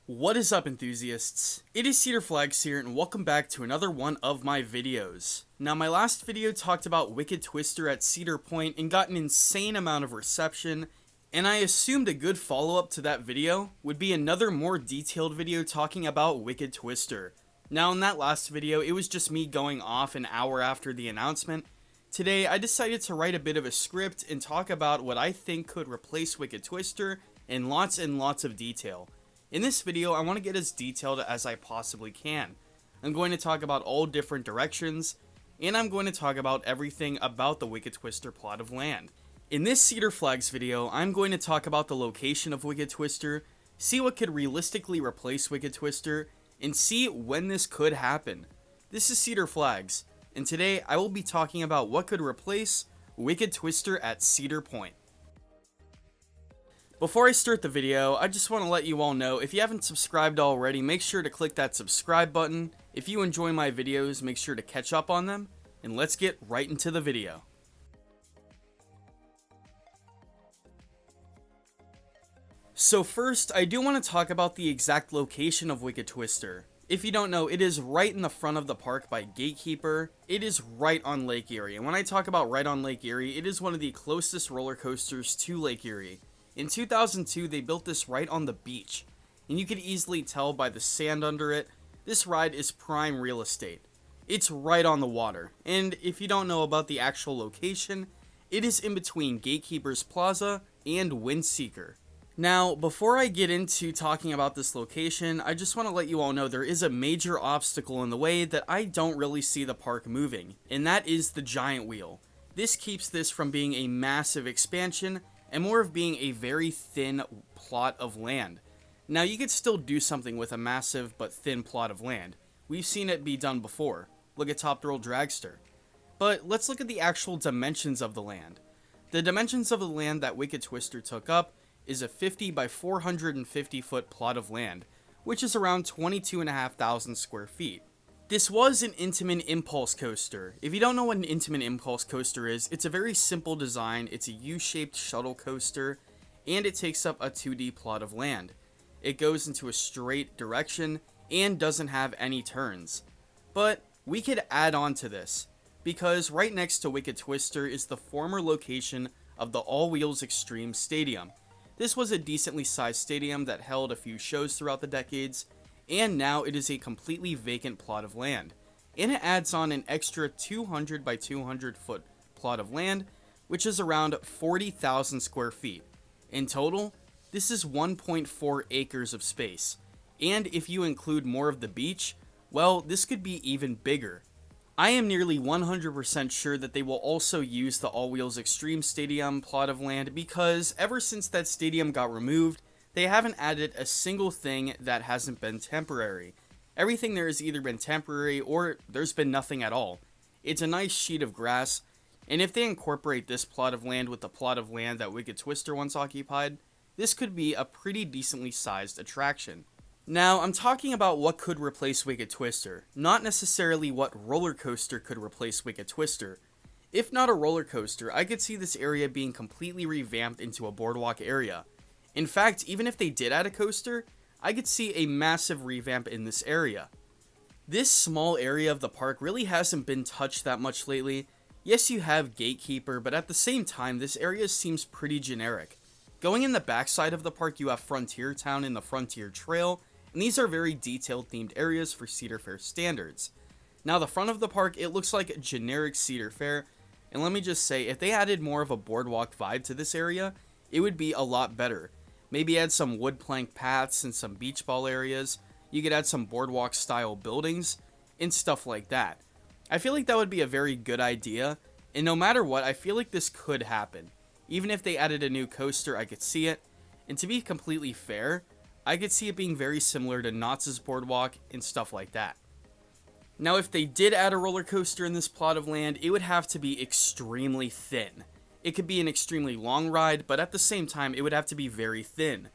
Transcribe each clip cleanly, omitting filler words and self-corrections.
What is up, enthusiasts? It is Cedar Flags here, and welcome back to another one of my videos. Now, my last video talked about Wicked Twister at Cedar Point and got an insane amount of reception, and I assumed a good follow-up to that video would be another more detailed video talking about Wicked Twister. Now, in that last video, it was just me going off an hour after the announcement. Today, I decided to write a bit of a script and talk about what I think could replace Wicked Twister in lots and lots of detail. In this video, I want to get as detailed as I possibly can. I'm going to talk about all different directions, and I'm going to talk about everything about the Wicked Twister plot of land. In this Cedar Flags video, I'm going to talk about the location of Wicked Twister, see what could realistically replace Wicked Twister, and see when this could happen. This is Cedar Flags, and today I will be talking about what could replace Wicked Twister at Cedar Point. Before I start the video, I just want to let you all know, if you haven't subscribed already, make sure to click that subscribe button. If you enjoy my videos, make sure to catch up on them, and let's get right into the video. So first, I do want to talk about the exact location of Wicked Twister. If you don't know, it is right in the front of the park by Gatekeeper. It is right on Lake Erie, and when I talk about right on Lake Erie, it is one of the closest roller coasters to Lake Erie. In 2002, they built this right on the beach, and you could easily tell by the sand under it, this ride is prime real estate. It's right on the water, and if you don't know about the actual location, it is in between Gatekeeper's Plaza and Windseeker. Now, before I get into talking about this location, I just want to let you all know there is a major obstacle in the way that I don't really see the park moving, and that is the giant wheel. This keeps this from being a massive expansion and more of being a very thin plot of land. Now, you could still do something with a massive but thin plot of land. We've seen it be done before. Look at Top Thrill Dragster. But let's look at the actual dimensions of the land. The dimensions of the land that Wicked Twister took up is a 50 by 450 foot plot of land, which is around 22,500 square feet. This was an Intamin Impulse Coaster. If you don't know what an Intamin Impulse Coaster is, it's a very simple design. It's a U-shaped shuttle coaster, and it takes up a 2D plot of land. It goes into a straight direction and doesn't have any turns. But we could add on to this, because right next to Wicked Twister is the former location of the All Wheels Extreme Stadium. This was a decently sized stadium that held a few shows throughout the decades, and now it is a completely vacant plot of land. And it adds on an extra 200 by 200 foot plot of land, which is around 40,000 square feet. In total, this is 1.4 acres of space. And if you include more of the beach, well, this could be even bigger. I am nearly 100% sure that they will also use the All Wheels Extreme Stadium plot of land, because ever since that stadium got removed, they haven't added a single thing that hasn't been temporary. Everything there has either been temporary or there's been nothing at all. It's a nice sheet of grass, and if they incorporate this plot of land with the plot of land that Wicked Twister once occupied, this could be a pretty decently sized attraction. Now, I'm talking about what could replace Wicked Twister, not necessarily what roller coaster could replace Wicked Twister. If not a roller coaster, I could see this area being completely revamped into a boardwalk area. In fact, even if they did add a coaster, I could see a massive revamp in this area. This small area of the park really hasn't been touched that much lately. Yes, you have Gatekeeper, but at the same time, this area seems pretty generic. Going in the backside of the park, you have Frontier Town and the Frontier Trail, and these are very detailed themed areas for Cedar Fair standards. Now, the front of the park, it looks like a generic Cedar Fair, and let me just say, if they added more of a boardwalk vibe to this area, it would be a lot better. Maybe add some wood plank paths and some beach ball areas. You could add some boardwalk style buildings and stuff like that. I feel like that would be a very good idea, and no matter what, I feel like this could happen. Even if they added a new coaster, I could see it. And to be completely fair, I could see it being very similar to Knott's Boardwalk and stuff like that. Now, if they did add a roller coaster in this plot of land, it would have to be extremely thin. It could be an extremely long ride, but at the same time, it would have to be very thin.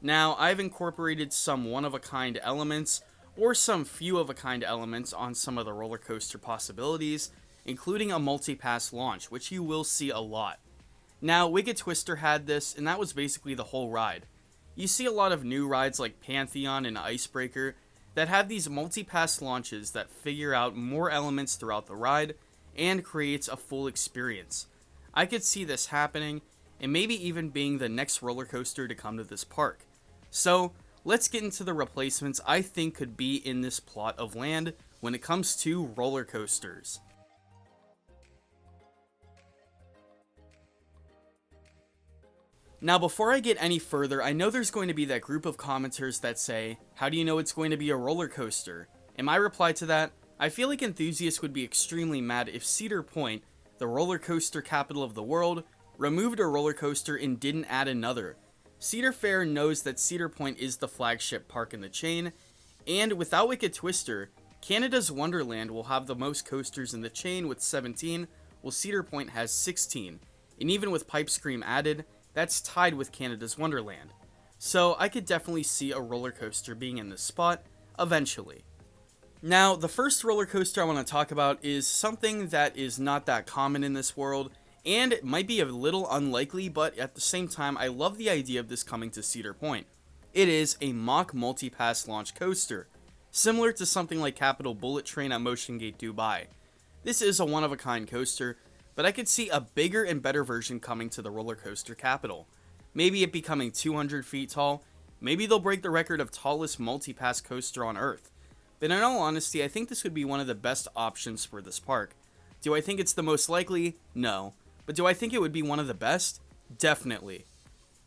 Now, I've incorporated some one-of-a-kind elements, or some few-of-a-kind elements on some of the roller coaster possibilities, including a multi-pass launch, which you will see a lot. Now, Wicked Twister had this, and that was basically the whole ride. You see a lot of new rides like Pantheon and Icebreaker that have these multi-pass launches that figure out more elements throughout the ride and creates a full experience. I could see this happening and maybe even being the next roller coaster to come to this park. So, let's get into the replacements I think could be in this plot of land when it comes to roller coasters. Now, before I get any further, I know there's going to be that group of commenters that say, how do you know it's going to be a roller coaster? And my reply to that, I feel like enthusiasts would be extremely mad if Cedar Point, the roller coaster capital of the world, removed a roller coaster and didn't add another. Cedar Fair knows that Cedar Point is the flagship park in the chain, and without Wicked Twister, Canada's Wonderland will have the most coasters in the chain with 17, while Cedar Point has 16, and even with Pipe Scream added, that's tied with Canada's Wonderland. So I could definitely see a roller coaster being in this spot eventually. Now, the first roller coaster I want to talk about is something that is not that common in this world, and it might be a little unlikely, but at the same time, I love the idea of this coming to Cedar Point. It is a mock multi-pass launch coaster, similar to something like Capital Bullet Train at Motion Gate Dubai. This is a one-of-a-kind coaster, but I could see a bigger and better version coming to the roller coaster capital. Maybe it becoming 200 feet tall, maybe they'll break the record of tallest multi-pass coaster on Earth. But in all honesty, I think this would be one of the best options for this park. Do I think it's the most likely? No. But do I think it would be one of the best? Definitely.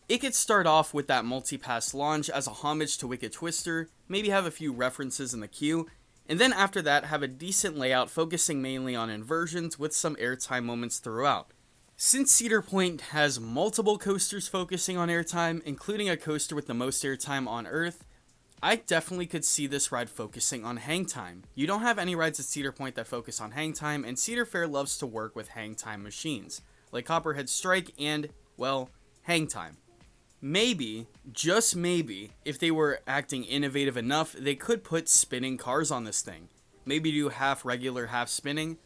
It could start off with that multi-pass launch as a homage to Wicked Twister, maybe have a few references in the queue, and then after that have a decent layout focusing mainly on inversions with some airtime moments throughout. Since Cedar Point has multiple coasters focusing on airtime, including a coaster with the most airtime on Earth, I definitely could see this ride focusing on hang time. You don't have any rides at Cedar Point that focus on hang time, and Cedar Fair loves to work with hang time machines, like Copperhead Strike and, well, hang time. Maybe, just maybe, if they were acting innovative enough, they could put spinning cars on this thing. Maybe do half regular, half spinning.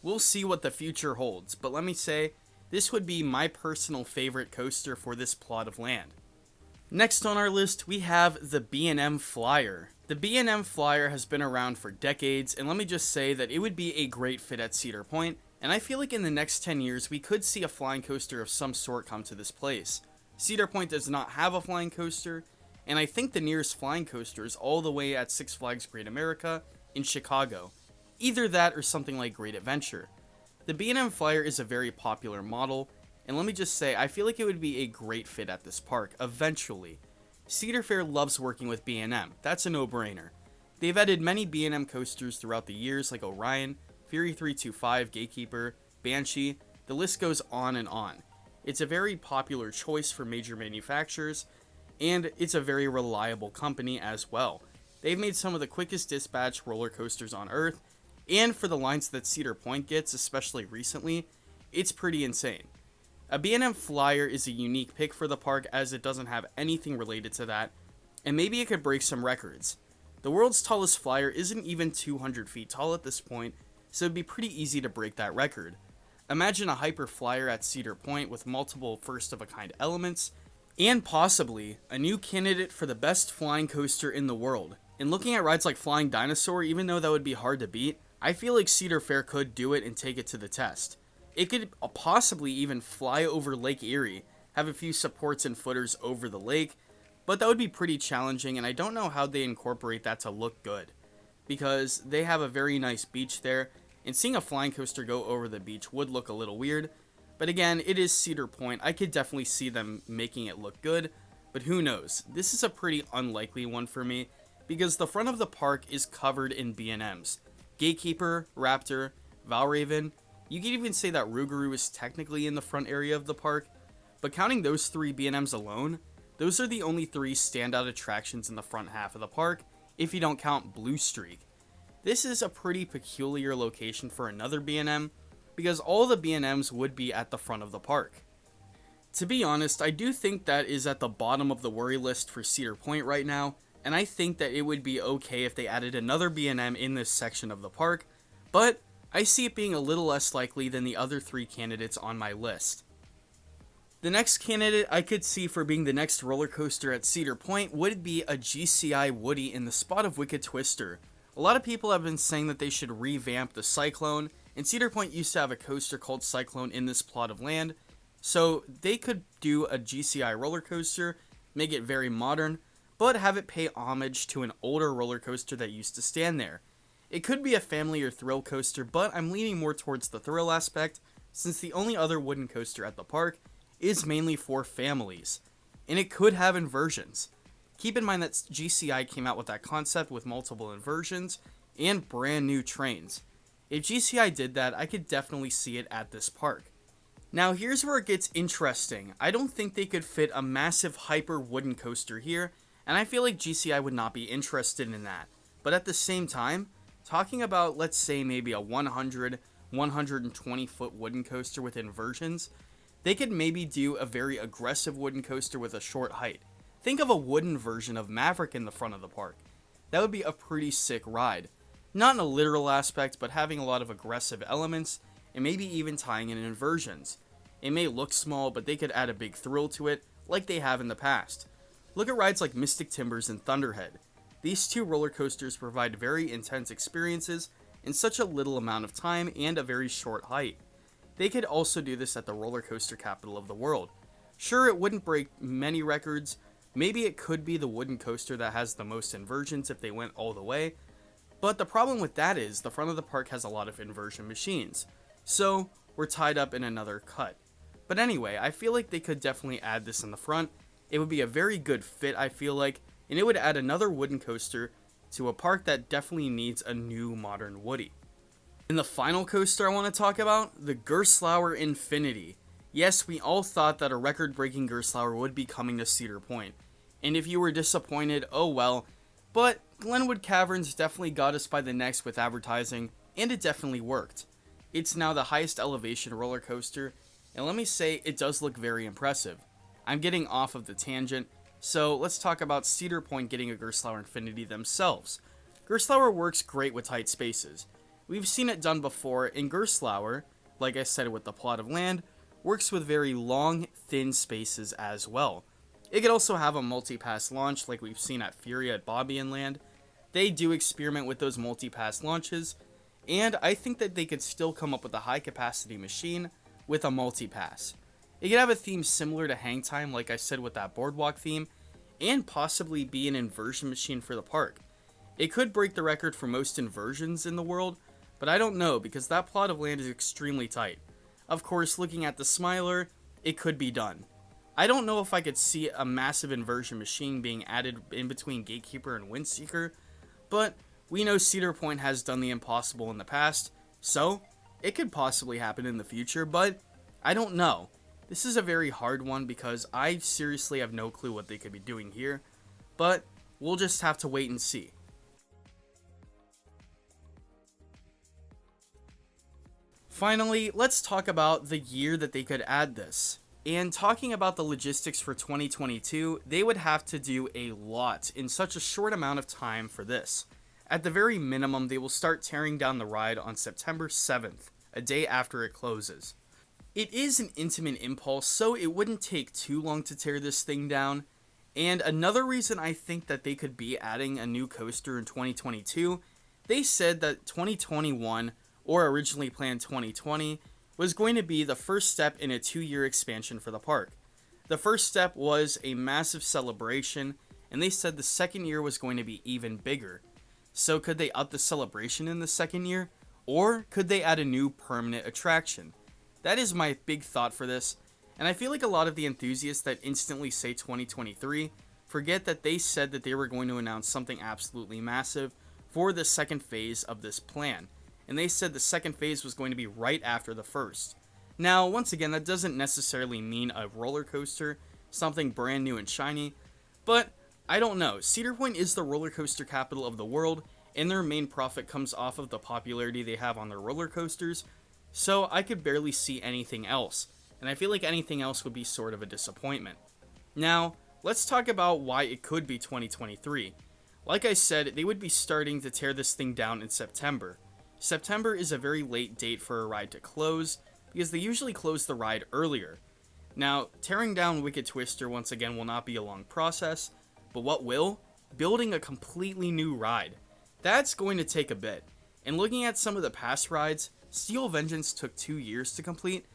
We'll see what the future holds, but let me say, this would be my personal favorite coaster for this plot of land. Next on our list, we have the B&M Flyer. The B&M Flyer has been around for decades, and let me just say that it would be a great fit at Cedar Point, and I feel like in the next 10 years, we could see a flying coaster of some sort come to this place. Cedar Point does not have a flying coaster, and I think the nearest flying coaster is all the way at Six Flags Great America in Chicago. Either that or something like Great Adventure. The B&M Flyer is a very popular model, and let me just say, I feel like it would be a great fit at this park, eventually. Cedar Fair loves working with B&M, that's a no-brainer. They've added many B&M coasters throughout the years like Orion, Fury 325, Gatekeeper, Banshee, the list goes on and on. It's a very popular choice for major manufacturers, and it's a very reliable company as well. They've made some of the quickest dispatch roller coasters on Earth, and for the lines that Cedar Point gets, especially recently, it's pretty insane. A B&M Flyer is a unique pick for the park as it doesn't have anything related to that, and maybe it could break some records. The world's tallest flyer isn't even 200 feet tall at this point, so it'd be pretty easy to break that record. Imagine a hyper flyer at Cedar Point with multiple first-of-a-kind elements, and possibly a new candidate for the best flying coaster in the world. And looking at rides like Flying Dinosaur, even though that would be hard to beat, I feel like Cedar Fair could do it and take it to the test. It could possibly even fly over Lake Erie, have a few supports and footers over the lake, but that would be pretty challenging, and I don't know how they incorporate that to look good, because they have a very nice beach there, and seeing a flying coaster go over the beach would look a little weird. But again, it is Cedar Point. I could definitely see them making it look good, but who knows? This is a pretty unlikely one for me, because the front of the park is covered in B&Ms. Gatekeeper, Raptor, Valraven. You could even say that Rougarou is technically in the front area of the park, but counting those three B&Ms alone, those are the only three standout attractions in the front half of the park, if you don't count Blue Streak. This is a pretty peculiar location for another B&M, because all the B&Ms would be at the front of the park. To be honest, I do think that is at the bottom of the worry list for Cedar Point right now, and I think that it would be okay if they added another B&M in this section of the park, but I see it being a little less likely than the other three candidates on my list. The next candidate I could see for being the next roller coaster at Cedar Point would be a GCI Woody in the spot of Wicked Twister. A lot of people have been saying that they should revamp the Cyclone, and Cedar Point used to have a coaster called Cyclone in this plot of land, so they could do a GCI roller coaster, make it very modern, but have it pay homage to an older roller coaster that used to stand there. It could be a family or thrill coaster, but I'm leaning more towards the thrill aspect, since the only other wooden coaster at the park is mainly for families, and it could have inversions. Keep in mind that GCI came out with that concept with multiple inversions and brand new trains. If GCI did that, I could definitely see it at this park. Now here's where it gets interesting. I don't think they could fit a massive hyper wooden coaster here, and I feel like GCI would not be interested in that. But at the same time, talking about, let's say, maybe a 120 foot wooden coaster with inversions, they could maybe do a very aggressive wooden coaster with a short height. Think of a wooden version of Maverick in the front of the park. That would be a pretty sick ride. Not in a literal aspect, but having a lot of aggressive elements, and maybe even tying in inversions. It may look small, but they could add a big thrill to it, like they have in the past. Look at rides like Mystic Timbers and Thunderhead. These two roller coasters provide very intense experiences in such a little amount of time and a very short height. They could also do this at the roller coaster capital of the world. Sure, it wouldn't break many records. Maybe it could be the wooden coaster that has the most inversions if they went all the way. But the problem with that is the front of the park has a lot of inversion machines. So we're tied up in another cut. But anyway, I feel like they could definitely add this in the front. It would be a very good fit, I feel like, and it would add another wooden coaster to a park that definitely needs a new modern Woody. And the final coaster I want to talk about, the Gerstlauer Infinity. Yes, we all thought that a record-breaking Gerstlauer would be coming to Cedar Point. And if you were disappointed, oh well. But Glenwood Caverns definitely got us by the necks with advertising, and it definitely worked. It's now the highest elevation roller coaster, and let me say, it does look very impressive. I'm getting off of the tangent, so let's talk about Cedar Point getting a Gerstlauer Infinity themselves. Gerstlauer works great with tight spaces. We've seen it done before, and Gerstlauer, like I said with the plot of land, works with very long, thin spaces as well. It could also have a multi-pass launch like we've seen at Furia at Bobby and Land. They do experiment with those multi-pass launches, and I think that they could still come up with a high-capacity machine with a multi-pass. It could have a theme similar to Hang Time, like I said with that boardwalk theme, and possibly be an inversion machine for the park. It could break the record for most inversions in the world, but I don't know because that plot of land is extremely tight. Of course, looking at the Smiler, it could be done. I don't know if I could see a massive inversion machine being added in between Gatekeeper and Windseeker, but we know Cedar Point has done the impossible in the past, so it could possibly happen in the future, but I don't know. This is a very hard one because I seriously have no clue what they could be doing here, but we'll just have to wait and see. Finally, let's talk about the year that they could add this. And talking about the logistics for 2022, they would have to do a lot in such a short amount of time for this. At the very minimum, they will start tearing down the ride on September 7th, a day after it closes. It is an intimate impulse, so it wouldn't take too long to tear this thing down. And another reason I think that they could be adding a new coaster in 2022, they said that 2021, or originally planned 2020, was going to be the first step in a 2-year expansion for the park. The first step was a massive celebration, and they said the second year was going to be even bigger. So could they up the celebration in the second year, or could they add a new permanent attraction? That is my big thought for this, and I feel like a lot of the enthusiasts that instantly say 2023 forget that they said that they were going to announce something absolutely massive for the second phase of this plan. And they said the second phase was going to be right after the first. Now, once again, that doesn't necessarily mean a roller coaster, something brand new and shiny, but I don't know. Cedar Point is the roller coaster capital of the world, and their main profit comes off of the popularity they have on their roller coasters, so I could barely see anything else, and I feel like anything else would be sort of a disappointment. Now, let's talk about why it could be 2023. Like I said, they would be starting to tear this thing down in September. September is a very late date for a ride to close, because they usually close the ride earlier. Now, tearing down Wicked Twister once again will not be a long process, but what will? Building a completely new ride. That's going to take a bit. And looking at some of the past rides, Steel Vengeance took 2 years to complete,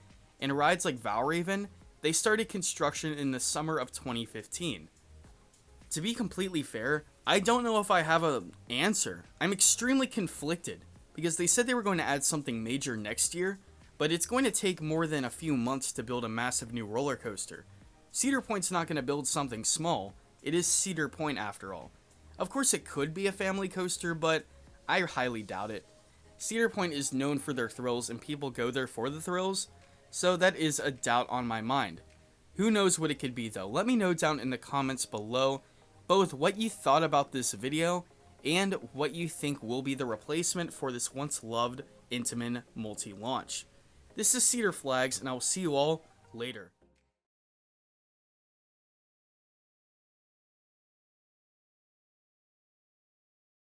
and rides like Valraven, they started construction in the summer of 2015. To be completely fair, I don't know if I have an answer. I'm extremely conflicted, because they said they were going to add something major next year, but it's going to take more than a few months to build a massive new roller coaster. Cedar Point's not going to build something small. It is Cedar Point after all. Of course it could be a family coaster, but I highly doubt it. Cedar Point is known for their thrills and people go there for the thrills, so that is a doubt on my mind. Who knows what it could be though? Let me know down in the comments below both what you thought about this video and what you think will be the replacement for this once loved Intamin multi-launch. This is Cedar Flags, and I will see you all later.